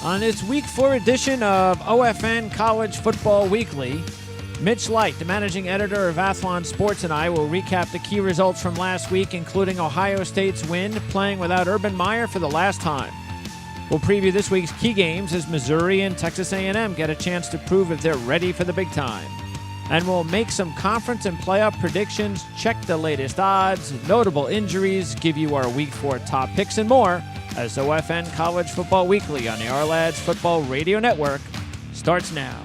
On this Week 4 edition of OFN College Football Weekly, Mitch Light, the managing editor of Athlon Sports, and I will recap the key results from last week, including Ohio State's win, playing without Urban Meyer for the last time. We'll preview this week's key games as Missouri and Texas A&M get a chance to prove if they're ready for the big time. And we'll make some conference and playoff predictions, check the latest odds, notable injuries, give you our Week 4 top picks, and more as OFN College Football Weekly on the Our Football Radio Network starts now.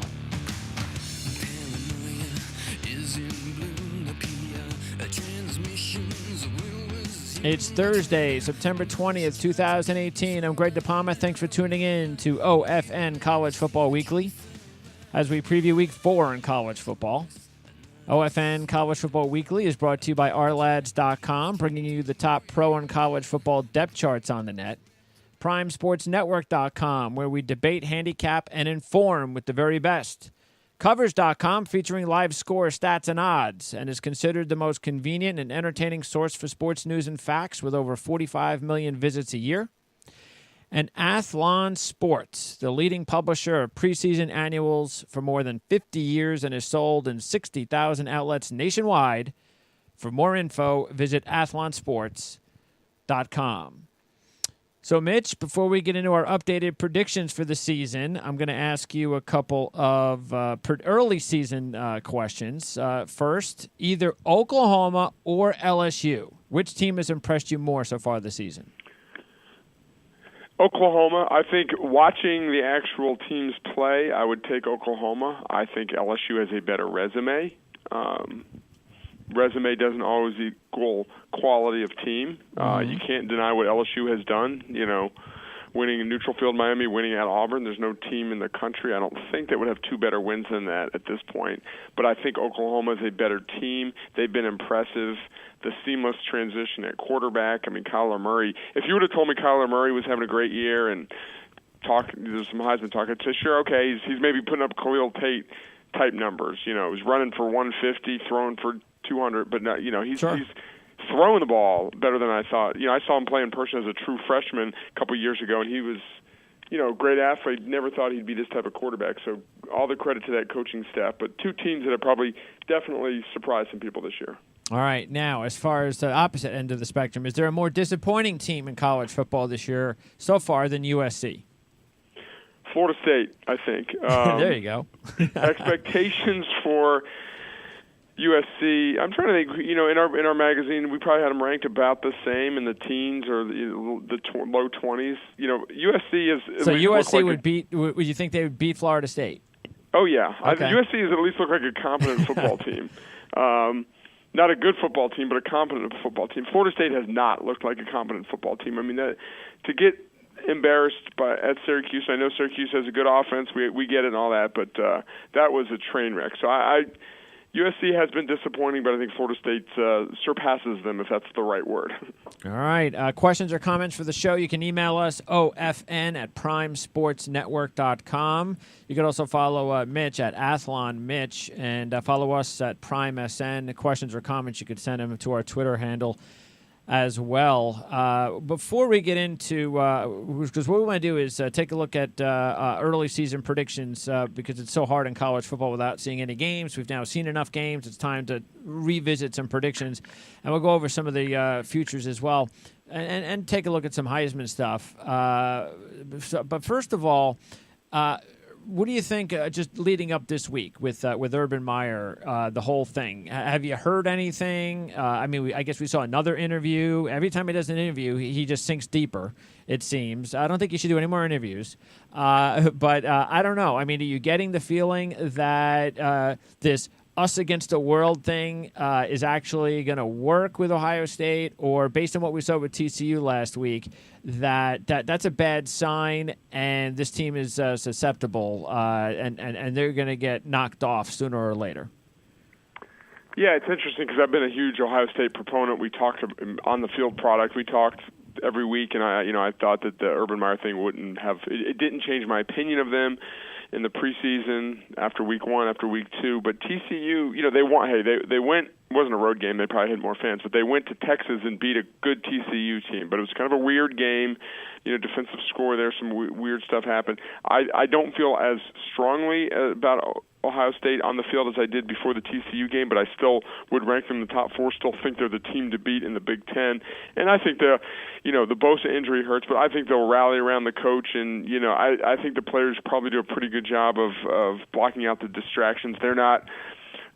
It's Thursday, September 20th, 2018. I'm Greg DePalma. Thanks for tuning in to OFN College Football Weekly as we preview Week 4 in college football. OFN College Football Weekly is brought to you by ourlads.com, bringing you the top pro and college football depth charts on the net. PrimeSportsNetwork.com, where we debate, handicap, and inform with the very best. Covers.com, featuring live score, stats, and odds, and is considered the most convenient and entertaining source for sports news and facts with over 45 million visits a year. And Athlon Sports, the leading publisher of preseason annuals for more than 50 years and is sold in 60,000 outlets nationwide. For more info, visit athlonsports.com. So, Mitch, before we get into our updated predictions for the season, I'm going to ask you a couple of early season questions. First, either Oklahoma or LSU. Which team has impressed you more so far this season? Oklahoma. I think watching the actual teams play, I would take Oklahoma. I think LSU has a better resume. Resume doesn't always equal quality of team. You can't deny what LSU has done. You know, winning in neutral field Miami, winning at Auburn. There's no team in the country, I don't think, that would have two better wins than that at this point. But I think Oklahoma is a better team. They've been impressive. The seamless transition at quarterback. I mean, Kyler Murray. If you would have told me Kyler Murray was having a great year and there's some Heisman talk, I'd say, sure, okay, he's maybe putting up Khalil Tate type numbers. You know, he's running for 150, throwing for 200, but not, you know, he's throwing the ball better than I thought. You know, I saw him play in person as a true freshman a couple of years ago, and he was, you know, a great athlete. Never thought he'd be this type of quarterback. So all the credit to that coaching staff. But two teams that have probably definitely surprised some people this year. All right. Now, as far as the opposite end of the spectrum, is there a more disappointing team in college football this year so far than USC? Florida State, I think. There you go. Expectations for USC. I'm trying to think. You know, in our magazine, we probably had them ranked about the same in the teens or the low 20s. You know, USC is. So USC would beat. Would you think they would beat Florida State? Oh yeah, okay. USC is at least look like a competent football team. Not a good football team, but a competent football team. Florida State has not looked like a competent football team. I mean, to get embarrassed at Syracuse, I know Syracuse has a good offense. We get it and all that, but that was a train wreck. So USC has been disappointing, but I think Florida State surpasses them, if that's the right word. All right. Questions or comments for the show, you can email us, ofn@primesportsnetwork.com. You can also follow Mitch at Athlon Mitch, and follow us at PrimeSN. Questions or comments, you could send them to our Twitter handle as well. Before we get into, because what we want to do is take a look at early season predictions because it's so hard in college football without seeing any games. We've now seen enough games. It's time to revisit some predictions, and we'll go over some of the futures as well and take a look at some Heisman stuff. But first of all, what do you think just leading up this week with Urban Meyer, the whole thing? Have you heard anything? I mean, I guess we saw another interview. Every time he does an interview, he just sinks deeper, it seems. I don't think he should do any more interviews. But I don't know. I mean, are you getting the feeling that this us against the world thing is actually going to work with Ohio State, or based on what we saw with TCU last week, that's a bad sign and this team is susceptible and they're going to get knocked off sooner or later? Yeah, it's interesting because I've been a huge Ohio State proponent. We talked on the field product. We talked every week, and I thought that the Urban Meyer thing wouldn't have. It didn't change my opinion of them in the preseason after week 1, after week 2. But TCU, they went it wasn't a road game. They probably had more fans, but they went to Texas and beat a good TCU team. But it was kind of a weird game. Defensive score there, some weird stuff happened. I don't feel as strongly about Ohio State on the field as I did before the TCU game, but I still would rank them in the top 4, still think they're the team to beat in the Big Ten. And I think the Bosa injury hurts, but I think they'll rally around the coach, and, I think the players probably do a pretty good job of blocking out the distractions. They're not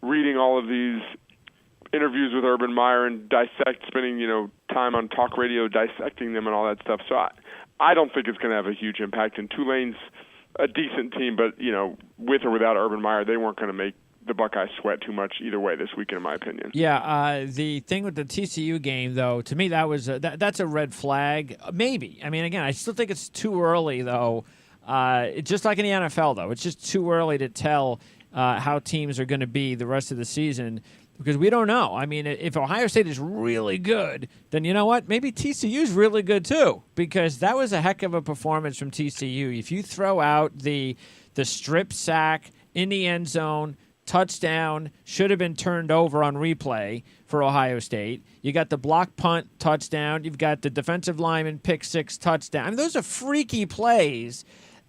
reading all of these interviews with Urban Meyer and spending time on talk radio dissecting them and all that stuff. So I don't think it's going to have a huge impact. And Tulane's a decent team, but with or without Urban Meyer, they weren't going to make the Buckeyes sweat too much either way this weekend, in my opinion. Yeah, the thing with the TCU game, though, to me that was that's a red flag. Maybe. I mean, again, I still think it's too early, though. Just like in the NFL, though, it's just too early to tell how teams are going to be the rest of the season. Because we don't know. I mean, if Ohio State is really good, then you know what? Maybe TCU's really good too. Because that was a heck of a performance from TCU. If you throw out the strip sack in the end zone, touchdown, should have been turned over on replay for Ohio State. You got the block punt touchdown. You've got the defensive lineman pick 6 touchdown. I mean, those are freaky plays.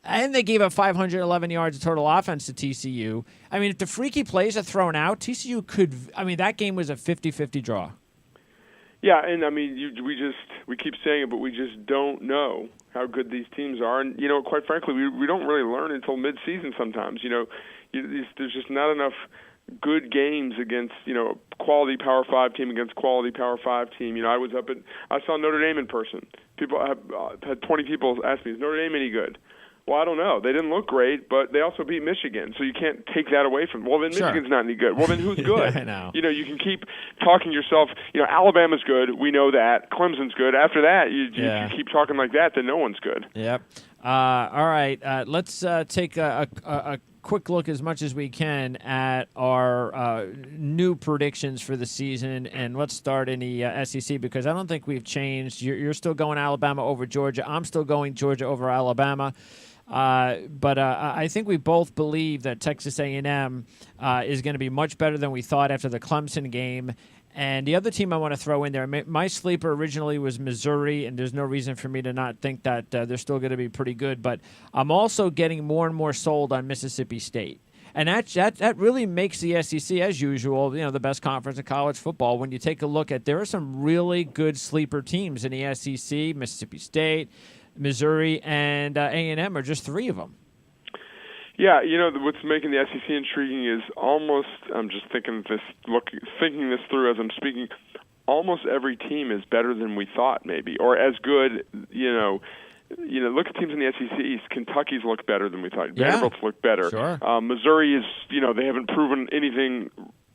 And they gave up 511 yards of total offense to TCU. I mean, if the freaky plays are thrown out, TCU could – I mean, that game was a 50-50 draw. Yeah, and, I mean, we keep saying it, but we just don't know how good these teams are. And, quite frankly, we don't really learn until midseason sometimes. There's just not enough good games against, quality Power 5 team against quality Power 5 team. I saw Notre Dame in person. People had 20 people ask me, is Notre Dame any good? Well, I don't know. They didn't look great, but they also beat Michigan, so you can't take that away from them. Well, then Michigan's not any good. Well, then who's good? I know. You can keep talking yourself. Alabama's good. We know that. Clemson's good. After that, you keep talking like that, then no one's good. Yep. All right. Let's take a quick look as much as we can at our new predictions for the season, and let's start in the SEC because I don't think we've changed. You're still going Alabama over Georgia. I'm still going Georgia over Alabama. But I think we both believe that Texas A&M is going to be much better than we thought after the Clemson game. And the other team I want to throw in there, my sleeper originally was Missouri, and there's no reason for me to not think that they're still going to be pretty good. But I'm also getting more and more sold on Mississippi State. And that really makes the SEC, as usual, the best conference in college football. When you take a look at, there are some really good sleeper teams in the SEC, Mississippi State, Missouri, and A&M are just 3 of them. Yeah, what's making the SEC intriguing is almost, I'm just thinking this through as I'm speaking, almost every team is better than we thought maybe, or as good, look at teams in the SEC East. Kentucky's look better than we thought. Yeah. Vanderbilt's look better. Sure. Missouri is, they haven't proven anything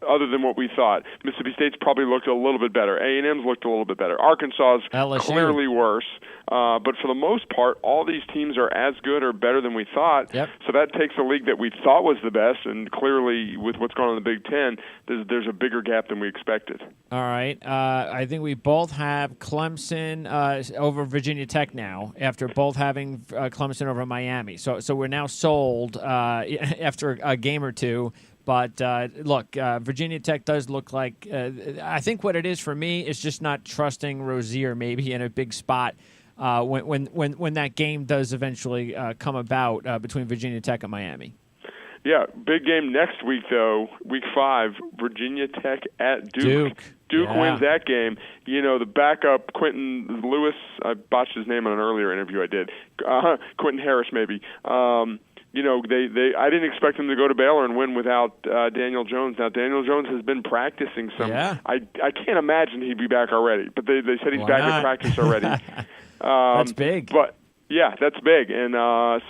other than what we thought. Mississippi State's probably looked a little bit better. A&M's looked a little bit better. Arkansas's LSU. Clearly worse. But for the most part, all these teams are as good or better than we thought. Yep. So that takes a league that we thought was the best, and clearly with what's going on in the Big Ten, there's a bigger gap than we expected. All right. I think we both have Clemson over Virginia Tech now, after both having Clemson over Miami. So we're now sold after a game or two. But, look, Virginia Tech does look like I think what it is for me is just not trusting Rozier maybe in a big spot when that game does eventually come about between Virginia Tech and Miami. Yeah, big game next week, though, week 5, Virginia Tech at Duke. Duke wins that game. The backup, Quentin Lewis, I botched his name on an earlier interview I did. Quentin Harris, maybe. I didn't expect him to go to Baylor and win without Daniel Jones. Now, Daniel Jones has been practicing some. Yeah. I can't imagine he'd be back already, but they said he's back in practice already. That's big. But, yeah, that's big. And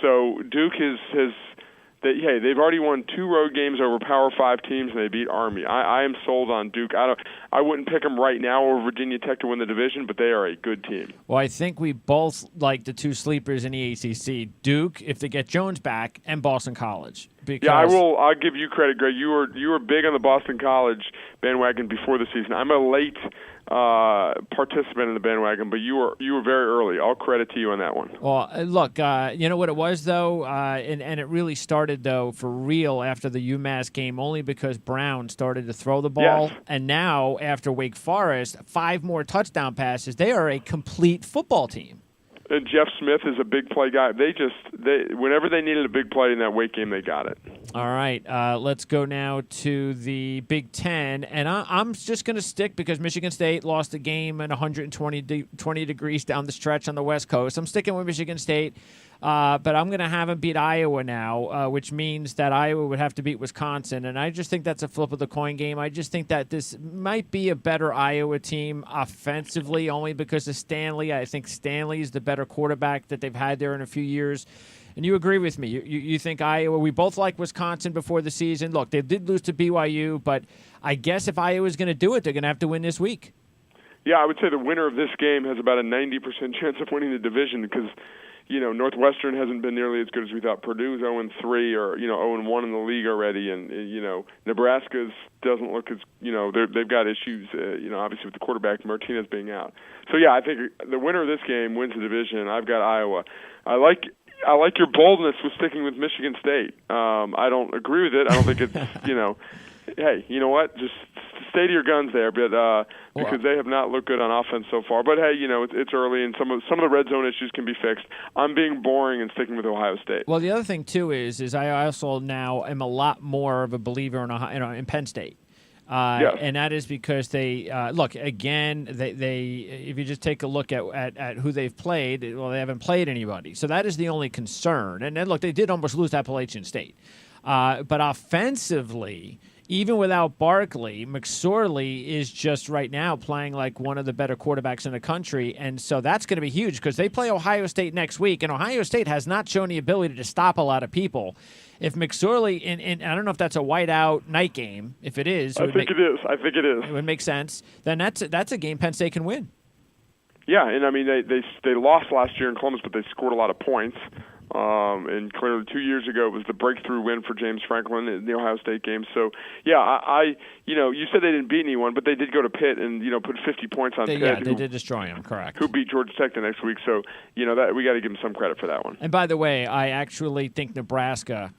so Duke they've already won 2 road games over Power 5 teams, and they beat Army. I am sold on Duke. I wouldn't pick them right now over Virginia Tech to win the division, but they are a good team. Well, I think we both like the 2 sleepers in the ACC: Duke, if they get Jones back, and Boston College. Yeah, I'll give you credit, Greg. You were big on the Boston College bandwagon before the season. I'm a late participant in the bandwagon, but you were very early. All credit to you on that one. Well, look, you know what it was, though? And it really started, though, for real after the UMass game, only because Brown started to throw the ball. Yes. And now, after Wake Forest, 5 more touchdown passes, they are a complete football team. And Jeff Smith is a big play guy. They whenever they needed a big play in that Wake game, they got it. All right, let's go now to the Big Ten, and I'm just going to stick because Michigan State lost a game at 120 degrees down the stretch on the West Coast. I'm sticking with Michigan State, but I'm going to have them beat Iowa now, which means that Iowa would have to beat Wisconsin, and I just think that's a flip of the coin game. I just think that this might be a better Iowa team offensively, only because of Stanley. I think Stanley is the better quarterback that they've had there in a few years. And you agree with me. You think Iowa, we both like Wisconsin before the season. Look, they did lose to BYU, but I guess if Iowa's going to do it, they're going to have to win this week. Yeah, I would say the winner of this game has about a 90% chance of winning the division because, Northwestern hasn't been nearly as good as we thought. Purdue's 0-3 or, 0-1 in the league already. And, Nebraska's doesn't look as, they've got issues, obviously with the quarterback Martinez being out. So, yeah, I think the winner of this game wins the division. I've got Iowa. I like your boldness with sticking with Michigan State. I don't agree with it. I don't think it's, hey, you know what? Just stay to your guns there, but because they have not looked good on offense so far. But hey, it's early, and some of the red zone issues can be fixed. I'm being boring and sticking with Ohio State. Well, the other thing too is I also now am a lot more of a believer in Penn State. Yes. And that is because they look again. They if you just take a look at who they've played, well, they haven't played anybody. So that is the only concern. And then look, they did almost lose to Appalachian State, but offensively, even without Barkley, McSorley is just right now playing like one of the better quarterbacks in the country. And so that's going to be huge because they play Ohio State next week. And Ohio State has not shown the ability to stop a lot of people. If McSorley, and I don't know if that's a whiteout night game. If it is, I think it is. It would make sense. Then that's a game Penn State can win. Yeah, and I mean they lost last year in Columbus, but they scored a lot of points. And clearly 2 years ago it was the breakthrough win for James Franklin in the Ohio State game. So yeah, you said they didn't beat anyone, but they did go to Pitt and put 50 points on Pitt. Yeah, they did destroy them. Correct. Who beat Georgia Tech the next week? So that we got to give them some credit for that one. And by the way, I actually think Nebraska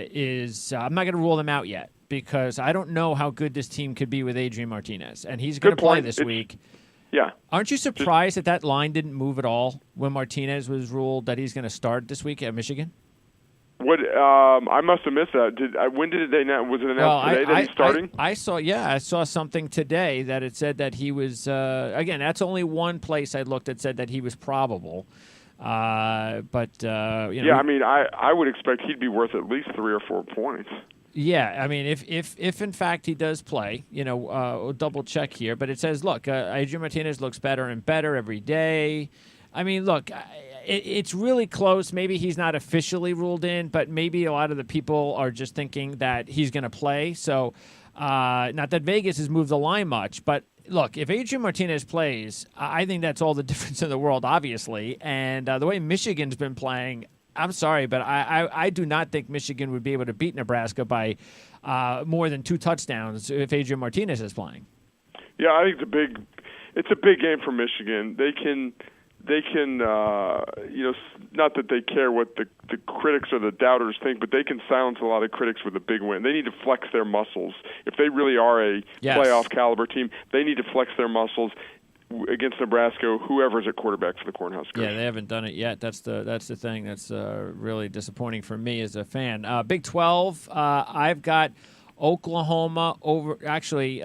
is. I'm not going to rule them out yet because I don't know how good this team could be with Adrian Martinez, and he's going to play this week. Yeah. Aren't you surprised that line didn't move at all when Martinez was ruled that he's going to start this week at Michigan? What I must have missed that. When did they announce? Was it announced today that he's starting? I saw something today that it said that he was. Again, that's only one place I looked that said that he was probable. Yeah, I mean, I would expect he'd be worth at least 3 or 4 points. Yeah, I mean, if in fact he does play, we'll double check here. But it says, look, Adrian Martinez looks better and better every day. I mean, look, it's really close. Maybe he's not officially ruled in, but maybe a lot of the people are just thinking that he's going to play. So, not that Vegas has moved the line much, but look, if Adrian Martinez plays, I think that's all the difference in the world, obviously. And the way Michigan's been playing, I'm sorry, but I do not think Michigan would be able to beat Nebraska by more than 2 touchdowns if Adrian Martinez is playing. Yeah, I think it's a big game for Michigan. They can, not that they care what the critics or the doubters think, but they can silence a lot of critics with a big win. They need to flex their muscles. If they really are a playoff caliber team, they need to flex their muscles against Nebraska, whoever's at quarterback for the Cornhuskers. Yeah, they haven't done it yet. That's the thing that's really disappointing for me as a fan. Big 12, I've got Oklahoma over. Actually,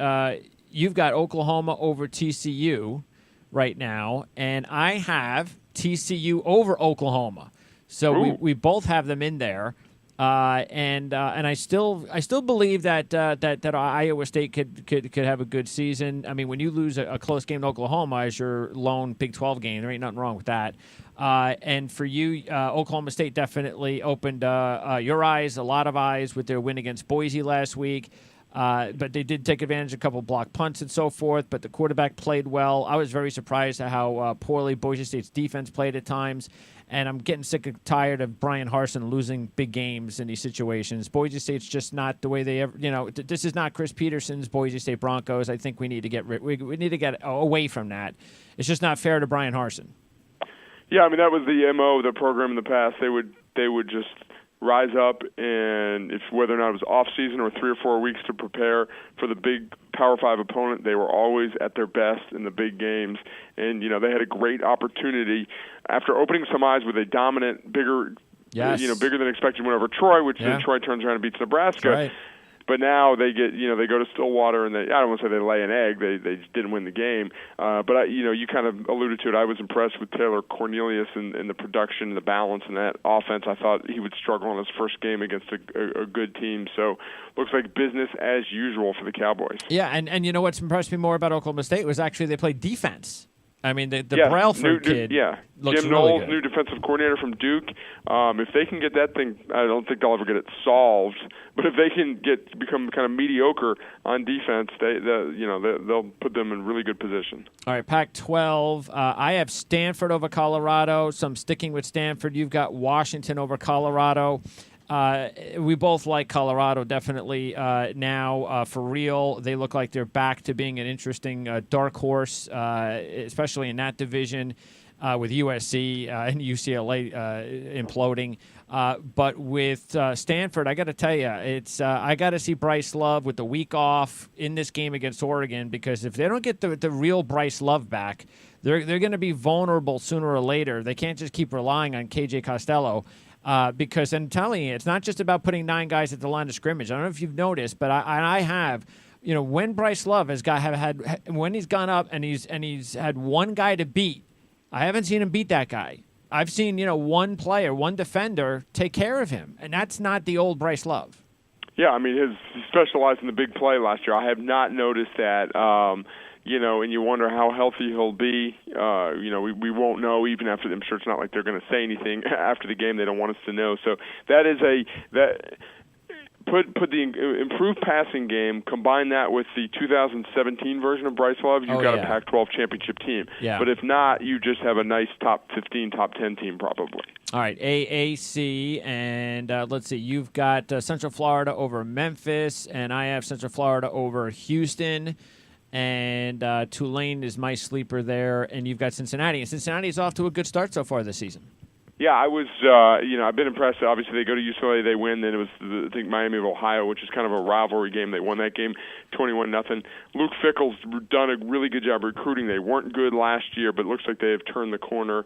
you've got Oklahoma over TCU right now, and I have TCU over Oklahoma. So we both have them in there. And I still believe that Iowa State could have a good season. I mean, when you lose a close game to Oklahoma as your lone Big 12 game, there ain't nothing wrong with that. And for you, Oklahoma State definitely opened your eyes, a lot of eyes, with their win against Boise last week. But they did take advantage of a couple block punts and so forth, but the quarterback played well. I was very surprised at how poorly Boise State's defense played at times, and I'm getting sick and tired of Brian Harsin losing big games in these situations. Boise State's just not the way they ever, this is not Chris Peterson's Boise State Broncos. I think we need to get we need to get away from that. It's just not fair to Brian Harsin. Yeah, I mean, that was the MO of the program in the past. They would just rise up, and if whether or not it was off season or 3 or 4 weeks to prepare for the big Power 5 opponent, they were always at their best in the big games. And they had a great opportunity after opening some eyes with a dominant, bigger than expected win over Troy, which then Troy turns around and beats Nebraska. Right. But now they get, they go to Stillwater, and I don't want to say they lay an egg. They just didn't win the game. But you kind of alluded to it. I was impressed with Taylor Cornelius and the production, and the balance in that offense. I thought he would struggle in his first game against a good team. So looks like business as usual for the Cowboys. Yeah, and you know what's impressed me more about Oklahoma State was actually they played defense. I mean, the Brailford kid looks Jim really Knowles, good. new defensive coordinator from Duke. If they can get that thing, I don't think they'll ever get it solved. But if they can become kind of mediocre on defense, they'll put them in really good position. All right, Pac-12. I have Stanford over Colorado, so I'm sticking with Stanford. You've got Washington over Colorado. We both like Colorado definitely now for real. They look like they're back to being an interesting dark horse, especially in that division with USC and UCLA imploding. But with Stanford, I got to tell you, it's I got to see Bryce Love with the week off in this game against Oregon, because if they don't get the real Bryce Love back, they're going to be vulnerable sooner or later. They can't just keep relying on KJ Costello. Because I'm telling you, it's not just about putting 9 guys at the line of scrimmage. I don't know if you've noticed, but I have. When Bryce Love when he's gone up and he's had one guy to beat, I haven't seen him beat that guy. I've seen one player, one defender take care of him, and that's not the old Bryce Love. Yeah, I mean, he specialized in the big play last year. I have not noticed that. And you wonder how healthy he'll be. We won't know even after. I'm sure it's not like they're going to say anything after the game. They don't want us to know. So that is put the improved passing game, combine that with the 2017 version of Bryce Love, you've got a Pac-12 championship team. Yeah. But if not, you just have a nice top 15, top 10 team probably. All right, AAC, and let's see. You've got Central Florida over Memphis, and I have Central Florida over Houston. And Tulane is my sleeper there, and you've got Cincinnati. And Cincinnati's off to a good start so far this season. Yeah, I was, I've been impressed. Obviously, they go to UCLA, they win. Then it was, I think, Miami of Ohio, which is kind of a rivalry game. They won that game 21-0. Luke Fickell's done a really good job recruiting. They weren't good last year, but it looks like they have turned the corner.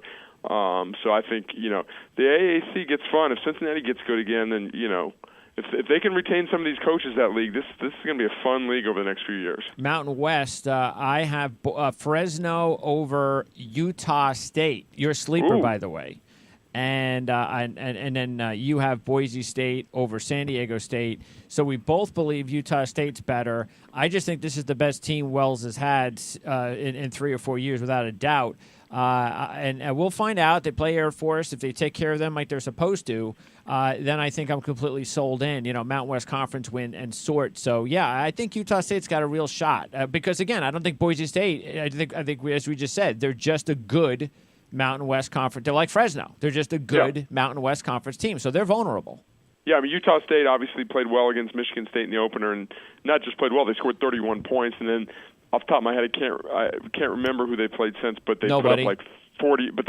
So I think, the AAC gets fun. If Cincinnati gets good again, then, if they can retain some of these coaches that league, this is going to be a fun league over the next few years. Mountain West, I have Fresno over Utah State. You're a sleeper, by the way. And then you have Boise State over San Diego State. So we both believe Utah State's better. I just think this is the best team Wells has had in 3 or 4 years, without a doubt. And we'll find out. They play Air Force. If they take care of them like they're supposed to, then I think I'm completely sold in. Mountain West Conference win and sort. So, yeah, I think Utah State's got a real shot. Because, again, I don't think Boise State, I think as we just said, they're just a good Mountain West Conference. They're like Fresno. They're just a good Mountain West Conference team, so they're vulnerable. Yeah, I mean, Utah State obviously played well against Michigan State in the opener, and not just played well, they scored 31 points, and then off the top of my head, I can't remember who they played since, but they put up like 40, but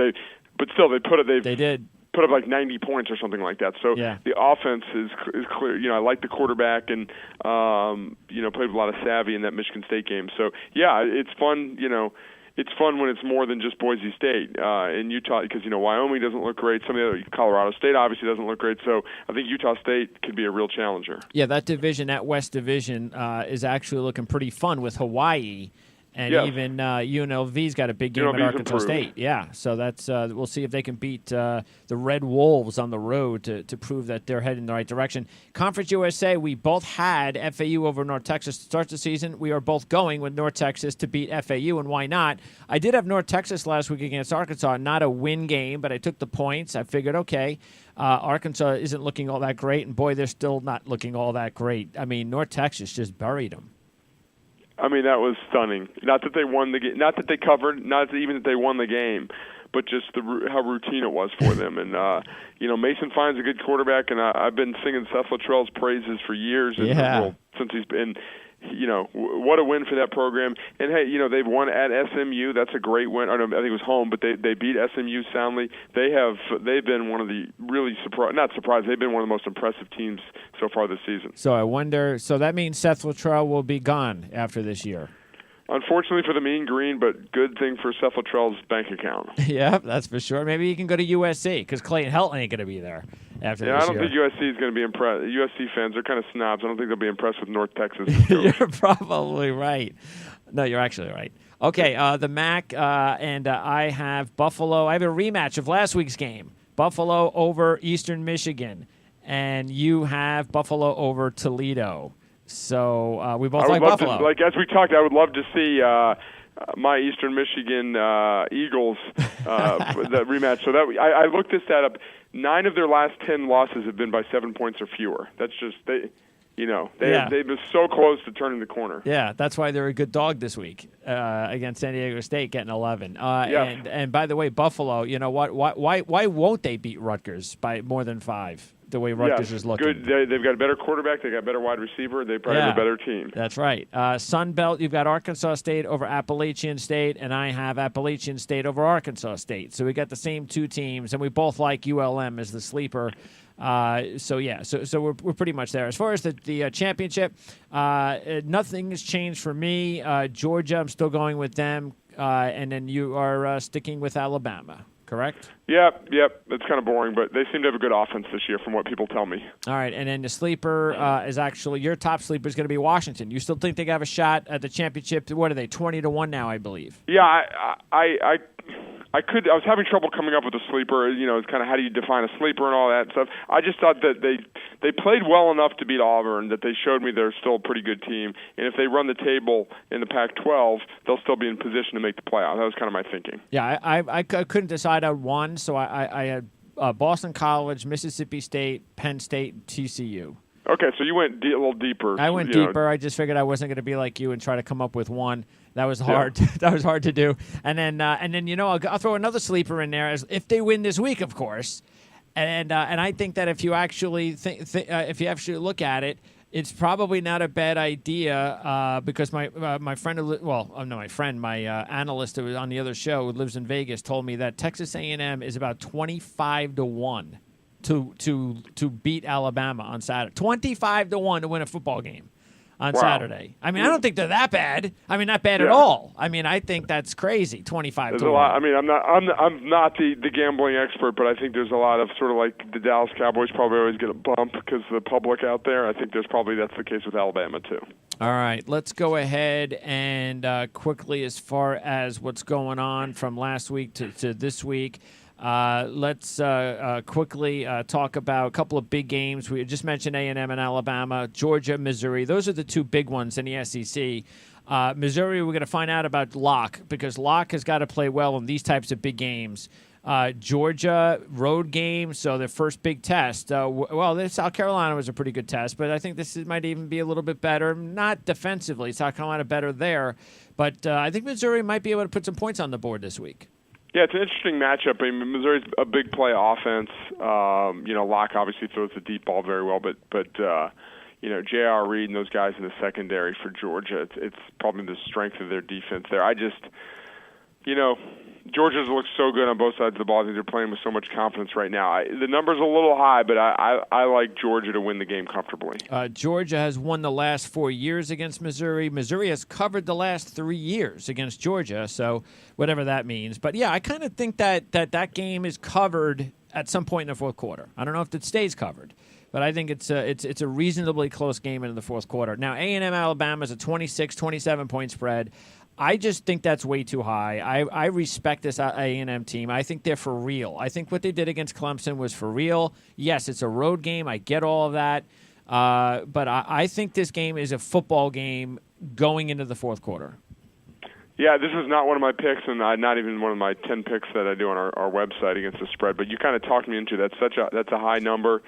still they did put up like 90 points or something like that. So the offense is clear. I like the quarterback, and played with a lot of savvy in that Michigan State game. So yeah, it's fun. It's fun when it's more than just Boise State in Utah, because Wyoming doesn't look great. Some of the other, Colorado State obviously doesn't look great. So I think Utah State could be a real challenger. Yeah, that West Division, is actually looking pretty fun with Hawaii And Yes. even UNLV's got a big game at UNLV's Arkansas improved. State. Yeah, so that's we'll see if they can beat the Red Wolves on the road to prove that they're heading in the right direction. Conference USA, we both had FAU over North Texas to start the season. We are both going with North Texas to beat FAU, and why not? I did have North Texas last week against Arkansas. Not a win game, but I took the points. I figured, okay, Arkansas isn't looking all that great, and boy, they're still not looking all that great. I mean, North Texas just buried them. I mean, that was stunning. Not that they won the game, not that they covered, not even that they won the game, but just how routine it was for them. And Mason Fine's a good quarterback, and I've been singing Seth Luttrell's praises for years. Since he's been. What a win for that program. And, hey, they've won at SMU. That's a great win. I think it was home, but they beat SMU soundly. They've been one of the really not surprised. They've been one of the most impressive teams so far this season. So I wonder, so that means Seth Luttrell will be gone after this year. Unfortunately for the Mean Green, but good thing for Seth Luttrell's bank account. Yeah, that's for sure. Maybe he can go to USC because Clayton Helton ain't going to be there after this year. I don't think USC is going to be impressed. USC fans are kind of snobs. I don't think they'll be impressed with North Texas. You're probably right. No, you're actually right. Okay, the MAC and I have Buffalo. I have a rematch of last week's game. Buffalo over Eastern Michigan. And you have Buffalo over Toledo. So we both like Buffalo. As we talked, I would love to see my Eastern Michigan Eagles that rematch. So I looked this stat up. 9 of their last 10 losses have been by 7 points or fewer. That's just they've been so close to turning the corner. Yeah, that's why they're a good dog this week against San Diego State, getting 11. And by the way, Buffalo, you know what? Why won't they beat Rutgers by more than 5? The way Rutgers is looking. Good. They've got a better quarterback. They got a better wide receiver. They probably have a better team. That's right. Sun Belt, you've got Arkansas State over Appalachian State, and I have Appalachian State over Arkansas State. So we got the same 2 teams, and we both like ULM as the sleeper. So we're pretty much there. As far as the championship, nothing has changed for me. Georgia, I'm still going with them, and then you are sticking with Alabama. Correct? Yep. That's kind of boring, but they seem to have a good offense this year from what people tell me. All right, and then the sleeper is actually, your top sleeper is going to be Washington. You still think they have a shot at the championship? What are they, 20-1 now, I believe? Yeah, I was having trouble coming up with a sleeper. It's kind of how do you define a sleeper and all that stuff. I just thought that they played well enough to beat Auburn that they showed me they're still a pretty good team. And if they run the table in the Pac-12, they'll still be in position to make the playoff. That was kind of my thinking. Yeah, I couldn't decide on one, so I had Boston College, Mississippi State, Penn State, TCU. Okay, so you went a little deeper. I went deeper. I just figured I wasn't going to be like you and try to come up with one. That was hard. Yeah. That was hard to do. And then I'll throw another sleeper in there as if they win this week, of course. And I think that if you actually if you actually look at it, it's probably not a bad idea because my analyst who was on the other show who lives in Vegas told me that Texas A&M is about 25-1 to beat Alabama on Saturday. 25-1 to win a football game on Saturday. I mean, I don't think they're that bad. I mean, not bad at all. I mean, I think that's crazy. 25-1. There's a lot. I mean, I'm not the gambling expert, but I think there's a lot of sort of like the Dallas Cowboys probably always get a bump because of the public out there. I think that's the case with Alabama too. All right, let's go ahead and quickly, as far as what's going on from last week to this week. Let's quickly talk about a couple of big games. We just mentioned A&M and Alabama, Georgia, Missouri. Those are the 2 big ones in the SEC. Missouri, we're going to find out about Locke because Locke has got to play well in these types of big games. Georgia, road game, so their first big test. South Carolina was a pretty good test, but I think this might even be a little bit better. Not defensively. South Carolina better there, but I think Missouri might be able to put some points on the board this week. Yeah, it's an interesting matchup. I mean, Missouri's a big play offense. Locke obviously throws the deep ball very well, but J.R. Reed and those guys in the secondary for Georgia, it's probably the strength of their defense there. Georgia's looked so good on both sides of the ball. I think they're playing with so much confidence right now. The number's a little high, but I like Georgia to win the game comfortably. Georgia has won the last 4 years against Missouri. Missouri has covered the last 3 years against Georgia, so whatever that means. But, yeah, I kind of think that game is covered at some point in the fourth quarter. I don't know if it stays covered. But I think it's a reasonably close game into the fourth quarter. Now, A&M Alabama is a 26-27 point spread. I just think that's way too high. I respect this A&M team. I think they're for real. I think what they did against Clemson was for real. Yes, it's a road game. I get all of that. But I think this game is a football game going into the fourth quarter. Yeah, this is not one of my picks, and not even one of my 10 picks that I do on our website against the spread. But you kind of talked me into that. That's a high number.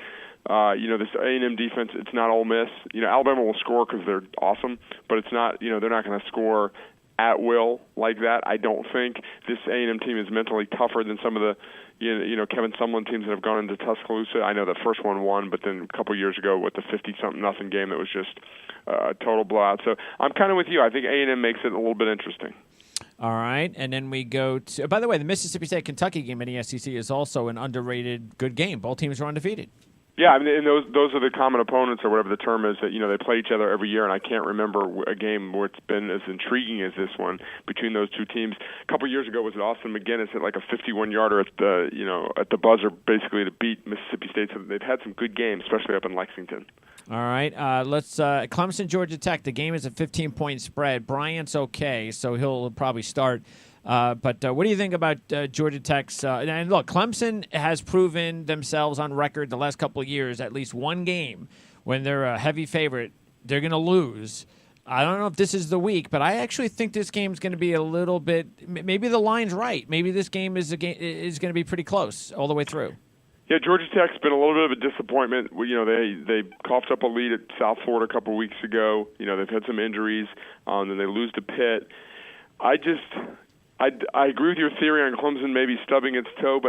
This A&M defense, it's not Ole Miss. Alabama will score because they're awesome, but it's not. They're not going to score at will like that. I don't think this A&M team is mentally tougher than some of the Kevin Sumlin teams that have gone into Tuscaloosa. I know the first one won, but then a couple years ago with the 50-something nothing game that was just a total blowout. So I'm kind of with you. I think A&M makes it a little bit interesting. All right, and then we go to. By the way, the Mississippi State-Kentucky game in the SEC is also an underrated good game. Both teams are undefeated. Yeah, I mean, and those are the common opponents or whatever the term is that they play each other every year, and I can't remember a game where it's been as intriguing as this one between those two teams. A couple years ago, was it Austin McGinnis hit like a 51-yarder at the buzzer, basically to beat Mississippi State. So they've had some good games, especially up in Lexington. All right, let's Clemson, Georgia Tech. The game is a 15-point spread. Bryant's okay, so he'll probably start. But what do you think about Georgia Tech's? And look, Clemson has proven themselves on record the last couple of years, at least one game when they're a heavy favorite, they're going to lose. I don't know if this is the week, but I actually think this game's going to be a little bit. Maybe the line's right. Maybe this game is going to be pretty close all the way through. Yeah, Georgia Tech's been a little bit of a disappointment. They coughed up a lead at South Florida a couple of weeks ago. They've had some injuries, then they lose to Pitt. I agree with your theory on Clemson maybe stubbing its toe,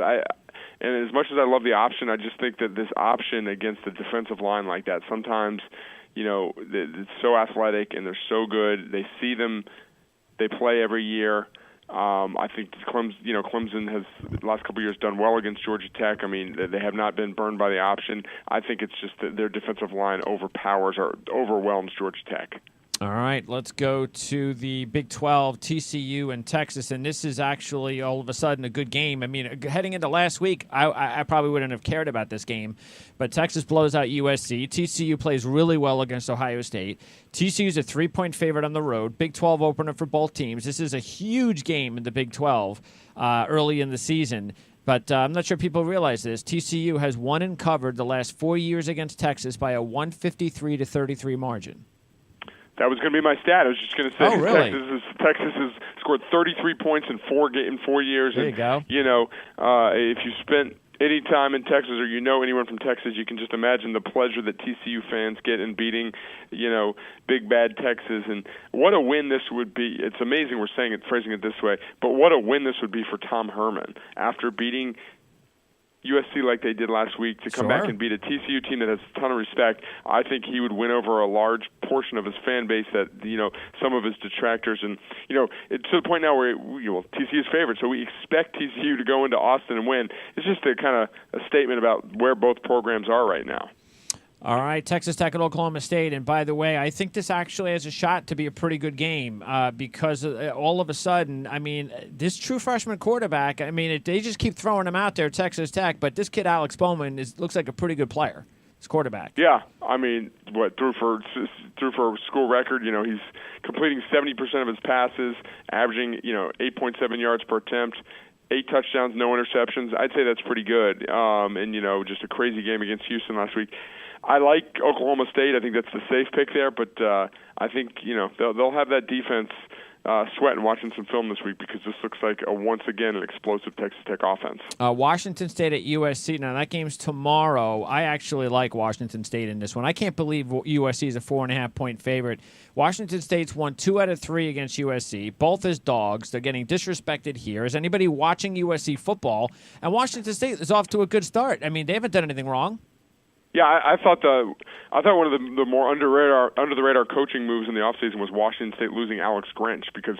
and as much as I love the option, I just think that this option against a defensive line like that, sometimes, it's so athletic and they're so good. They see them, they play every year. I think Clemson has the last couple of years done well against Georgia Tech. I mean, they have not been burned by the option. I think it's just that their defensive line overwhelms Georgia Tech. All right, let's go to the Big 12, TCU and Texas, and this is actually all of a sudden a good game. I mean, heading into last week, I probably wouldn't have cared about this game, but Texas blows out USC. TCU plays really well against Ohio State. TCU's a 3-point favorite on the road. Big 12 opener for both teams. This is a huge game in the Big 12 early in the season. But I'm not sure people realize this. TCU has won and covered the last 4 years against Texas by a 153-33 margin. That was going to be my stat. I was just going to say really? Texas has scored 33 points in 4 years. There you go. If you spent any time in Texas or anyone from Texas, you can just imagine the pleasure that TCU fans get in beating, big bad Texas. And what a win this would be. It's amazing we're phrasing it this way, but what a win this would be for Tom Herman after beating USC like they did last week to come back and beat a TCU team that has a ton of respect. I think he would win over a large portion of his fan base that, some of his detractors. And, it's to the point now where, TCU's favorite, so we expect TCU to go into Austin and win. It's just a kind of a statement about where both programs are right now. All right, Texas Tech at Oklahoma State. And by the way, I think this actually has a shot to be a pretty good game because all of a sudden, this true freshman quarterback, they just keep throwing him out there, Texas Tech, but this kid, Alex Bowman, looks like a pretty good player. He's quarterback. Yeah, threw for a school record, he's completing 70% of his passes, averaging, 8.7 yards per attempt. 8 touchdowns, no interceptions. I'd say that's pretty good. And, just a crazy game against Houston last week. I like Oklahoma State. I think that's the safe pick there, but I think they'll have that defense sweating watching some film this week because this looks like once again an explosive Texas Tech offense. Washington State at USC. Now that game's tomorrow. I actually like Washington State in this one. I can't believe USC is a 4.5-point favorite. Washington State's won 2 out of 3 against USC, both as dogs. They're getting disrespected here. Is anybody watching USC football? And Washington State is off to a good start. They haven't done anything wrong. Yeah, I thought one of the more under the radar coaching moves in the offseason was Washington State losing Alex Grinch because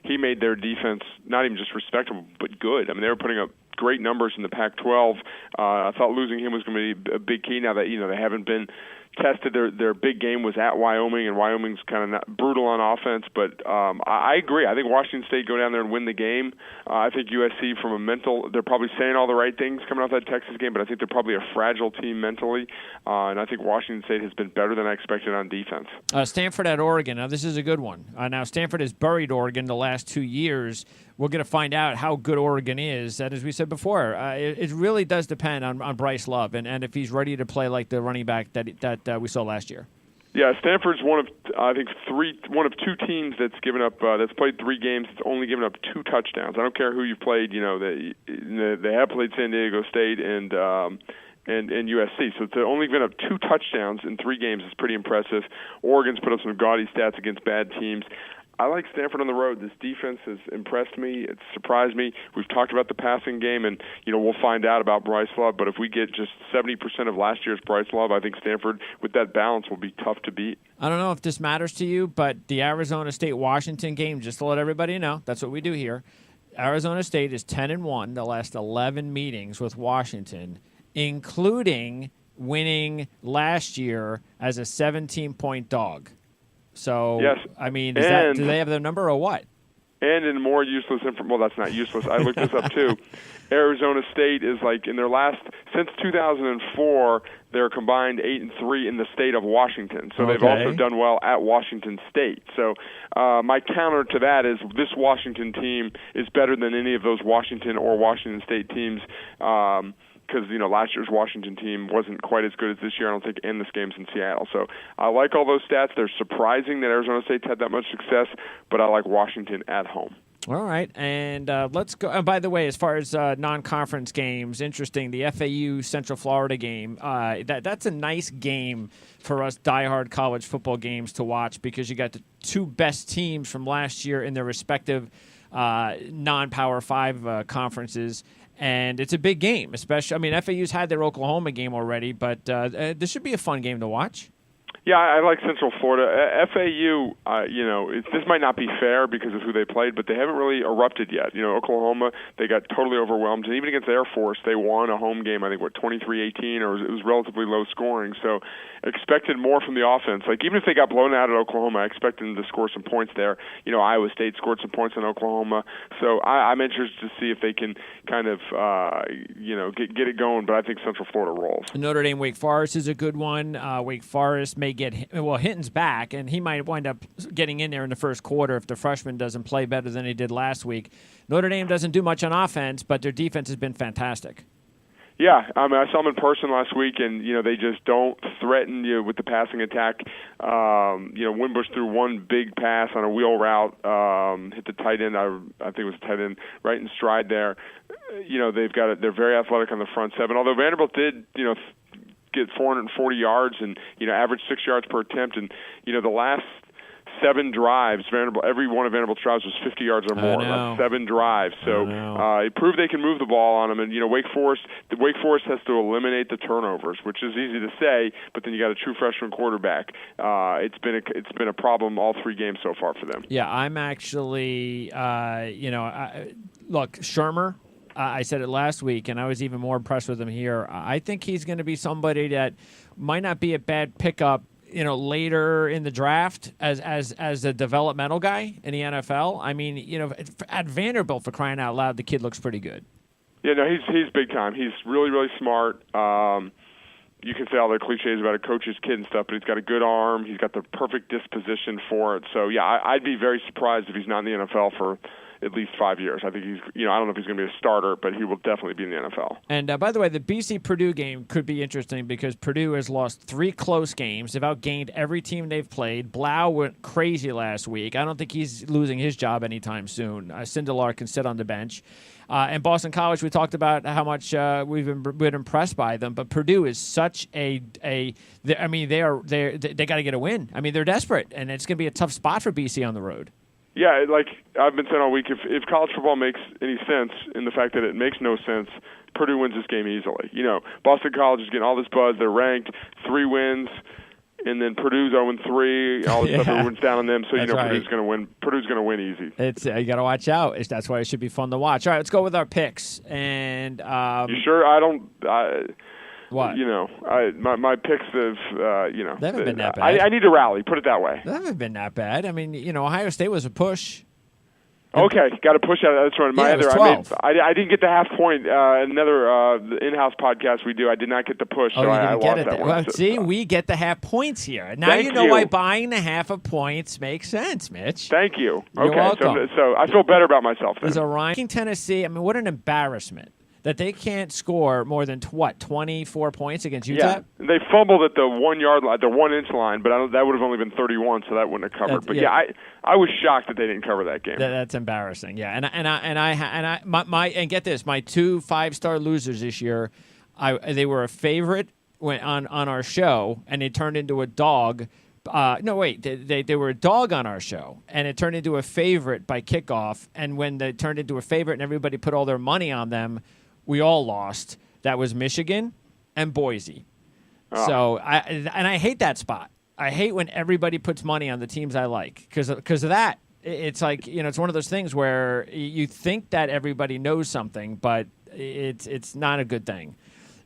he made their defense not even just respectable but good. They were putting up great numbers in the Pac-12. I thought losing him was going to be a big key now that they haven't been tested. Their big game was at Wyoming, and Wyoming's kind of not brutal on offense. But I agree. I think Washington State go down there and win the game. I think USC from a mental, they're probably saying all the right things coming off that Texas game, but I think they're probably a fragile team mentally. And I think Washington State has been better than I expected on defense. Stanford at Oregon. Now, this is a good one. Now, Stanford has buried Oregon the last 2 years. We're going to find out how good Oregon is. And as we said before, it really does depend on Bryce Love and if he's ready to play like the running back that we saw last year. Yeah, Stanford's one of two teams that's given up that's played 3 games. It's only given up 2 touchdowns. I don't care who you played. You know, they have played San Diego State and USC. So to only given up 2 touchdowns in 3 games is pretty impressive. Oregon's put up some gaudy stats against bad teams. I like Stanford on the road. This defense has impressed me. It's surprised me. We've talked about the passing game, and we'll find out about Bryce Love. But if we get just 70% of last year's Bryce Love, I think Stanford, with that balance, will be tough to beat. I don't know if this matters to you, but the Arizona State-Washington game, just to let everybody know, that's what we do here. Arizona State is 10-1 the last 11 meetings with Washington, including winning last year as a 17-point dog. So, yes. I mean, do they have their number or what? And in more useless information, well, that's not useless. I looked this up too. Arizona State is like in their since 2004, they're combined 8-3 in the state of Washington. So they've also done well at Washington State. So my counter to that is this Washington team is better than any of those Washington or Washington State teams. Because last year's Washington team wasn't quite as good as this year, I don't think, and this game's in Seattle. So I like all those stats. They're surprising that Arizona State's had that much success, but I like Washington at home. All right, and let's go. And by the way, as far as non-conference games, interesting, the FAU Central Florida game, that's a nice game for us diehard college football games to watch because you got the 2 best teams from last year in their respective non-Power 5 conferences. And it's a big game, especially. I mean, FAU's had their Oklahoma game already, but this should be a fun game to watch. Yeah, I like Central Florida. FAU, this might not be fair because of who they played, but they haven't really erupted yet. Oklahoma, they got totally overwhelmed. And even against Air Force, they won a home game, I think, 23-18, or it was relatively low scoring. So expected more from the offense. Like, even if they got blown out at Oklahoma, I expected them to score some points there. Iowa State scored some points on Oklahoma. So I'm interested to see if they can kind of, get it going, but I think Central Florida rolls. Notre Dame Wake Forest is a good one. Wake Forest may Hinton's back, and he might wind up getting in there in the first quarter if the freshman doesn't play better than he did last week. Notre Dame doesn't do much on offense, but their defense has been fantastic. Yeah, I saw them in person last week, and they just don't threaten you with the passing attack. Wimbush threw one big pass on a wheel route, hit the tight end. I think it was tight end right in stride there. They're very athletic on the front 7. Although Vanderbilt did, get 440 yards and average 6 yards per attempt, and the last 7 drives, every one of Vanderbilt's drives was 50 yards or more. That's 7 drives. So it proved they can move the ball on them. And Wake Forest has to eliminate the turnovers, which is easy to say, but then you got a true freshman quarterback. It's been a problem all 3 games so far for them. Yeah, I'm actually look, Shermer. I said it last week, and I was even more impressed with him here. I think he's going to be somebody that might not be a bad pickup, later in the draft as a developmental guy in the NFL. I mean, at Vanderbilt, for crying out loud, the kid looks pretty good. Yeah, no, he's big time. He's really, really smart. You can say all the cliches about a coach's kid and stuff, but he's got a good arm. He's got the perfect disposition for it. So, yeah, I'd be very surprised if he's not in the NFL for at least 5 years. I think he's, I don't know if he's going to be a starter, but he will definitely be in the NFL. And by the way, the BC-Purdue game could be interesting because Purdue has lost 3 close games. They've outgained every team they've played. Blau went crazy last week. I don't think he's losing his job anytime soon. Sindelar can sit on the bench. And Boston College, we talked about how much we've been impressed by them, but Purdue is such they got to get a win. I mean, they're desperate, and it's going to be a tough spot for BC on the road. Yeah, like I've been saying all week, if college football makes any sense in the fact that it makes no sense, Purdue wins this game easily. Boston College is getting all this buzz. They're ranked 3 wins, and then Purdue's 0-3. All this stuff everyone's down on them, so That's Purdue's going to win. Purdue's going to win easy. It's you got to watch out. That's why it should be fun to watch. All right, let's go with our picks. And you sure? What? My picks have, They haven't been that bad. I need to rally, put it that way. They haven't been that bad. I mean, Ohio State was a push. Okay, got to push out. That's right. Yeah, it was 12. I didn't get the half point. Another in-house podcast we do, I did not get the push, so I lost that one. Well, see, we get the half points here. Now you know why buying the half of points makes sense, Mitch. Thank you. You're welcome. So I feel better about myself then. There's a ranking Tennessee. I mean, what an embarrassment that they can't score more than 24 points against UTEP. Yeah, they fumbled at the 1 yard line, the 1 inch line, but that would have only been 31, so that wouldn't have covered. But I was shocked that they didn't cover that game. That's embarrassing. Yeah, and get this, my 2 5-star losers this year, they were a favorite on our show, and they turned into a dog. They were a dog on our show, and it turned into a favorite by kickoff. And when they turned into a favorite, and everybody put all their money on them, we all lost. That was Michigan and Boise. Oh. So I hate that spot. I hate when everybody puts money on the teams I like because of that. It's like, it's one of those things where you think that everybody knows something, but it's not a good thing.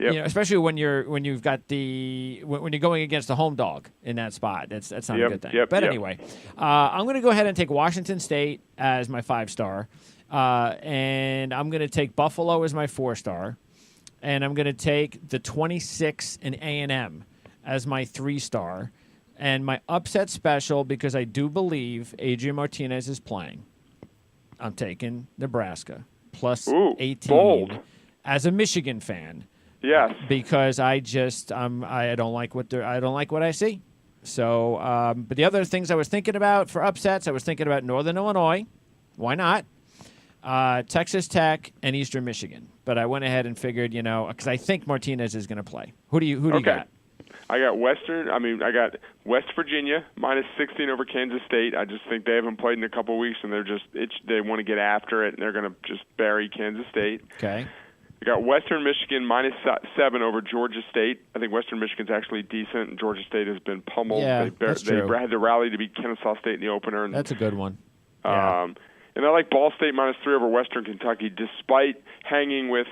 Yep. Especially when you're going against a home dog in that spot. That's not a good thing. Anyway, I'm going to go ahead and take Washington State as my 5-star. And I'm going to take Buffalo as my 4-star, and I'm going to take the 26 in A&M as my 3-star, and my upset special, because I do believe Adrian Martinez is playing. I'm taking Nebraska plus 18 bold. As a Michigan fan. Yes, because I don't like what I see. So, but the other things I was thinking about for upsets, I was thinking about Northern Illinois. Why not? Texas Tech and Eastern Michigan, but I went ahead and figured, because I think Martinez is going to play. Who do you got? I got I got West Virginia minus 16 over Kansas State. I just think they haven't played in a couple of weeks, and they want to get after it, and they're going to just bury Kansas State. Okay. I got Western Michigan minus 7 over Georgia State. I think Western Michigan's actually decent, and Georgia State has been pummeled. Yeah, that's true. They had to rally to beat Kennesaw State in the opener. And, that's a good one. Yeah. And I like Ball State minus 3 over Western Kentucky, despite hanging with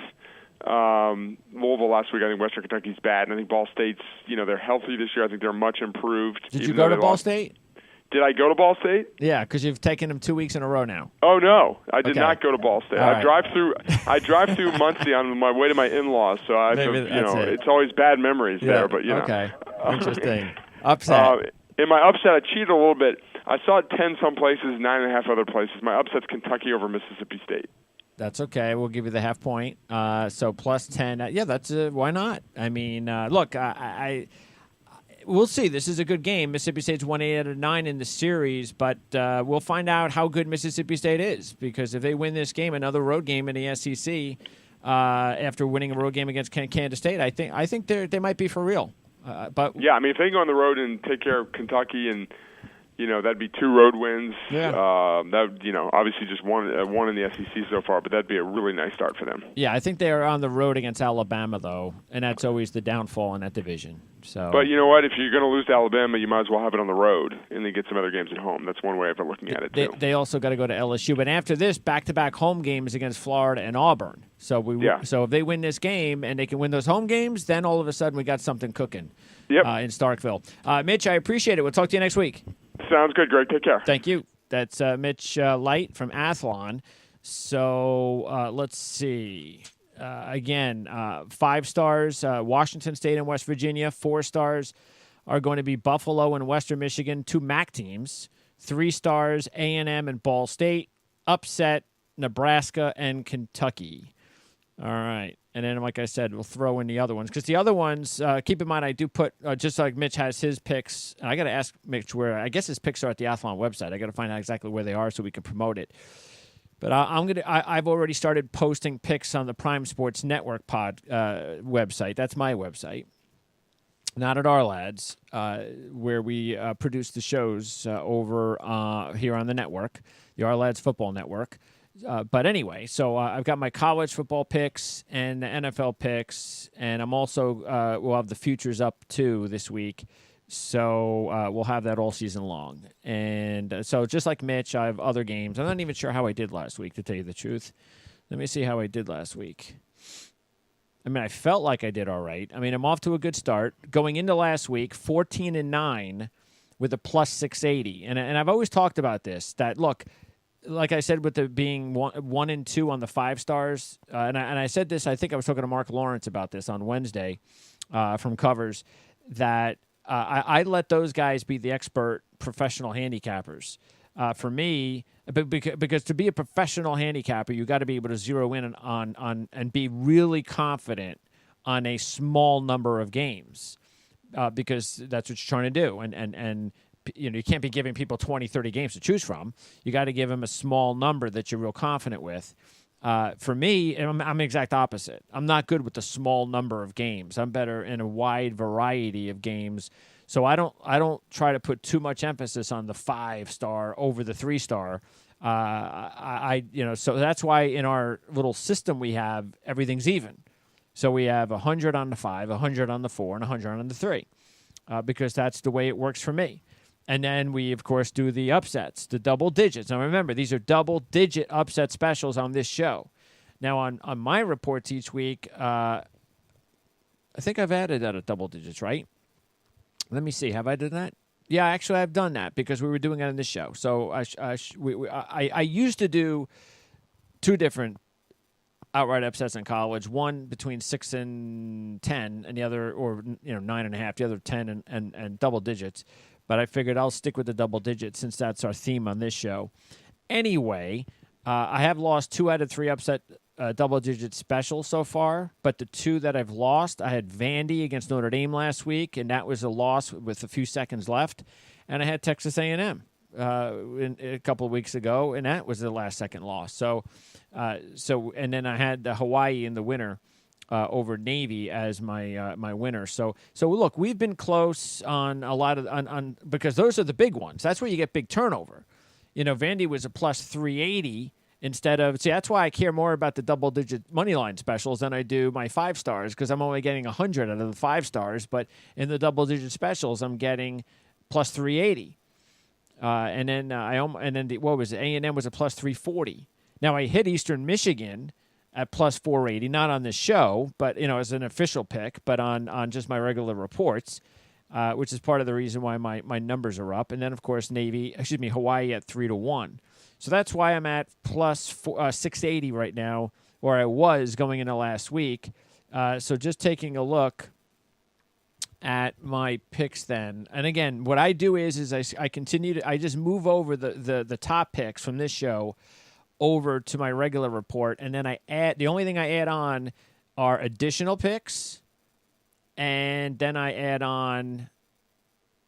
Louisville last week. I think Western Kentucky's bad, and I think Ball State's, they're healthy this year. I think they're much improved. Did you go to Ball State? Did I go to Ball State? Yeah, because you've taken them 2 weeks in a row now. Oh no, I did not go to Ball State. I drive through Muncie on my way to my in-laws, so it's always bad memories there. But okay, interesting. Upset. In my upset, I cheated a little bit. I saw it 10 some places, 9.5 other places. My upset's Kentucky over Mississippi State. That's okay. We'll give you the half point. So plus 10. Yeah, that's why not? I mean, look, we'll see. This is a good game. Mississippi State's won 8 out of 9 in the series, but we'll find out how good Mississippi State is, because if they win this game, another road game in the SEC, after winning a road game against Kansas State, I think they might be for real. But yeah, I mean, if they go on the road and take care of Kentucky, and that'd be 2 road wins. Yeah. That obviously just one in the SEC so far, but that'd be a really nice start for them. Yeah, I think they are on the road against Alabama though, and that's always the downfall in that division. So, but you know what? If you're going to lose to Alabama, you might as well have it on the road and then get some other games at home. That's one way of looking at it too. They also got to go to LSU, but after this, back-to-back home games against Florida and Auburn. So So if they win this game and they can win those home games, then all of a sudden we got something cooking. Yep. In Starkville. Mitch, I appreciate it. We'll talk to you next week. Sounds good, Greg. Take care. Thank you. That's Mitch Light from Athlon. So let's see. Again, 5 stars, Washington State and West Virginia. 4 stars are going to be Buffalo and Western Michigan, 2 MAC teams. 3 stars, A&M and Ball State. Upset, Nebraska and Kentucky. All right. And then, like I said, we'll throw in the other ones. Because the other ones, keep in mind, I do put, just like Mitch has his picks, I got to ask Mitch where, I guess his picks are at the Athlon website. I got to find out exactly where they are so we can promote it. But I've already started posting picks on the Prime Sports Network website. That's my website. Not at our lads, where we produce the shows over here on the network, the Our Lads Football Network. But anyway, so I've got my college football picks and the NFL picks, and I'm also we'll have the futures up too this week. So we'll have that all season long. And so just like Mitch, I have other games. I'm not even sure how I did last week, to tell you the truth. Let me see how I did last week. I mean, I felt like I did all right. I mean, I'm off to a good start. Going into last week, 14-9 with a plus 680. And I've always talked about this, that, look, like I said, with the being 1-2 on the 5 stars, and I said this, I think I was talking to Mark Lawrence about this on Wednesday from Covers, that I let those guys be the expert professional handicappers. For me, because to be a professional handicapper, you got to be able to zero in on and be really confident on a small number of games, because that's what you're trying to do. And you can't be giving people 20, 30 games to choose from. You got to give them a small number that you're real confident with. For me, I'm the exact opposite. I'm not good with the small number of games. I'm better in a wide variety of games. So I don't try to put too much emphasis on the 5-star over the 3-star. So that's why in our little system we have everything's even. So we have 100 on the 5, 100 on the 4, and 100 on the 3, because that's the way it works for me. And then we, of course, do the upsets, the double digits. Now, remember, these are double-digit upset specials on this show. Now, on my reports each week, I think I've added that at double digits, right? Let me see. Have I done that? Yeah, actually, I've done that because we were doing it on this show. So I used to do 2 different outright upsets in college. One between 6 and 10, and the other, or 9.5. The other 10 and double digits. But I figured I'll stick with the double digits since that's our theme on this show. Anyway, I have lost 2 out of 3 upset double-digit specials so far, but the 2 that I've lost, I had Vandy against Notre Dame last week, and that was a loss with a few seconds left, and I had Texas A&M a couple of weeks ago, and that was the last-second loss. So and then I had the Hawaii in the winner over Navy as my winner. So look, we've been close on a lot of on because those are the big ones. That's where you get big turnover. Vandy was a plus 380 instead of, see, that's why I care more about the double-digit money line specials than I do my 5 stars, because I'm only getting 100 out of the 5 stars, but in the double-digit specials, I'm getting plus 380. And then what was it? A&M was a plus 340. Now I hit Eastern Michigan at plus 480, not on this show, but as an official pick, but on just my regular reports, which is part of the reason why my numbers are up. And then of course Hawaii at 3-1. So that's why I'm at plus 680 right now, or I was going into last week. So just taking a look at my picks then. And again, what I do is I continue to, I just move over the top picks from this show over to my regular report, and then the only thing I add on are additional picks, and then I add on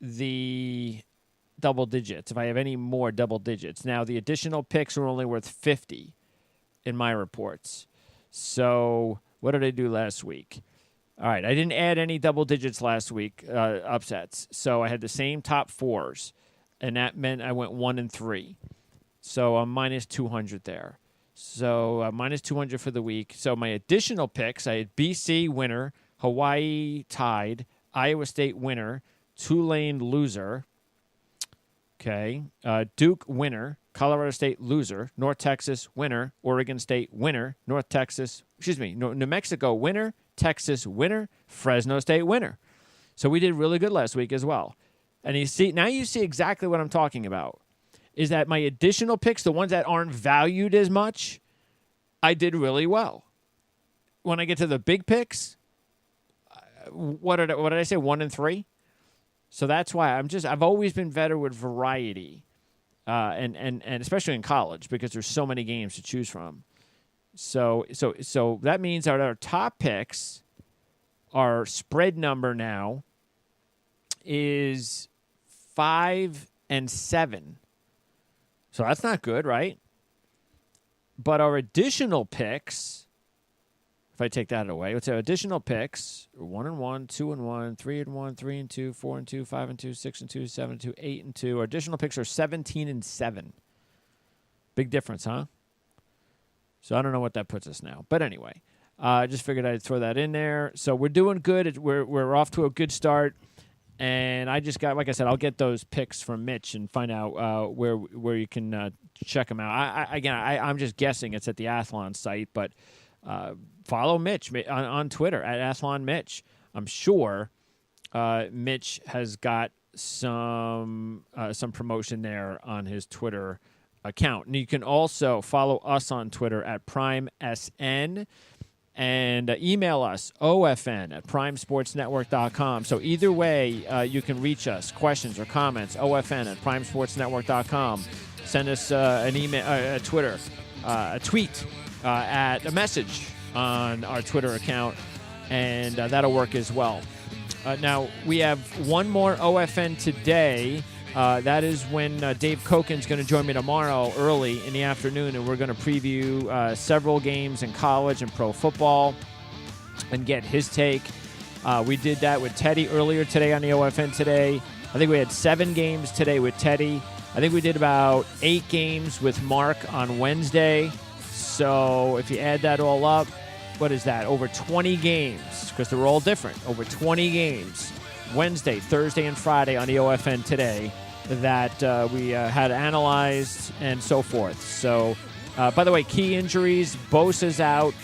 the double digits, if I have any more double digits. Now, the additional picks are only worth 50 in my reports. So what did I do last week? All right, I didn't add any double digits last week, upsets. So I had the same top 4s, and that meant I went 1-3. So I'm minus 200 there. So minus 200 for the week. So my additional picks, I had BC winner, Hawaii tied, Iowa State winner, Tulane loser, okay, Duke winner, Colorado State loser, North Texas winner, Oregon State winner, New Mexico winner, Texas winner, Fresno State winner. So we did really good last week as well. And you see exactly what I'm talking about, is that my additional picks, the ones that aren't valued as much, I did really well. When I get to the big picks, what did I say, 1-3? So that's why I've always been better with variety, and especially in college, because there's so many games to choose from. So that means that our top picks, our spread number now is 5-7. So that's not good, right? But our additional picks, if I take that away, let's say additional picks: 1-1, 2-1, 3-1, 3-2, 4-2, 5-2, 6-2, 7-2, 8-2. Our additional picks are 17-7. Big difference, huh? So I don't know what that puts us now, but anyway, I just figured I'd throw that in there. So we're doing good. We're off to a good start, and I just got, like I said, I'll get those picks from Mitch and find out where you can check them out. I'm just guessing it's at the Athlon site, but follow Mitch on Twitter at Athlon Mitch. I'm sure Mitch has got some promotion there on his Twitter account. And you can also follow us on Twitter at PrimeSN and email us, OFN at primesportsnetwork.com. So either way, you can reach us, questions or comments, OFN at primesportsnetwork.com. Send us an email, a Twitter, a tweet, at a message on our Twitter account, and that'll work as well. Now, we have one more OFN today. That is when Dave Koken's going to join me tomorrow early in the afternoon, and we're going to preview several games in college and pro football and get his take. We did that with Teddy earlier today on the OFN today. I think we had 7 games today with Teddy. I think we did about 8 games with Mark on Wednesday. So if you add that all up, what is that? Over 20 games, because they're all different. Over 20 games, Wednesday, Thursday, and Friday on the OFN today that we had analyzed and so forth. So, by the way, key injuries, Bosa's out.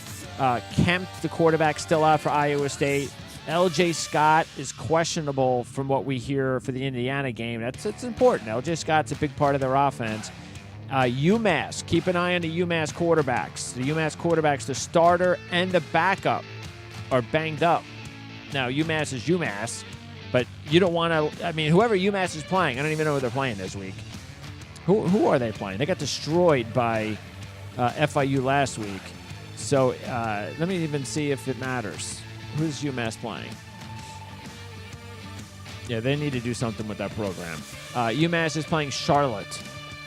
Kemp, the quarterback, still out for Iowa State. L.J. Scott is questionable from what we hear for the Indiana game. That's important. L.J. Scott's a big part of their offense. UMass, keep an eye on the UMass quarterbacks. The UMass quarterbacks, the starter and the backup, are banged up. Now, UMass is UMass, but you don't want to, I mean, whoever UMass is playing, I don't even know who they're playing this week. Who are they playing? They got destroyed by FIU last week. So let me even see if it matters. Who's UMass playing? Yeah, they need to do something with that program. UMass is playing Charlotte.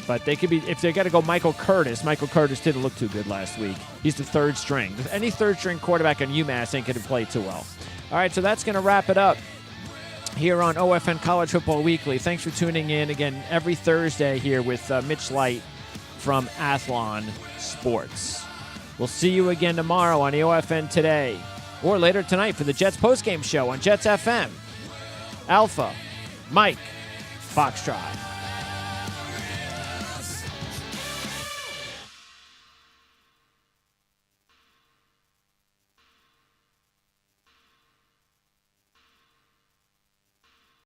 But they could be, if they got to go Michael Curtis didn't look too good last week. He's the third string. Any third string quarterback on UMass ain't going to play too well. All right, so that's going to wrap it up here on OFN College Football Weekly. Thanks for tuning in again every Thursday here with Mitch Light from Athlon Sports. We'll see you again tomorrow on the OFN Today or later tonight for the Jets postgame show on Jets FM. Alpha, Mike, Foxtrot.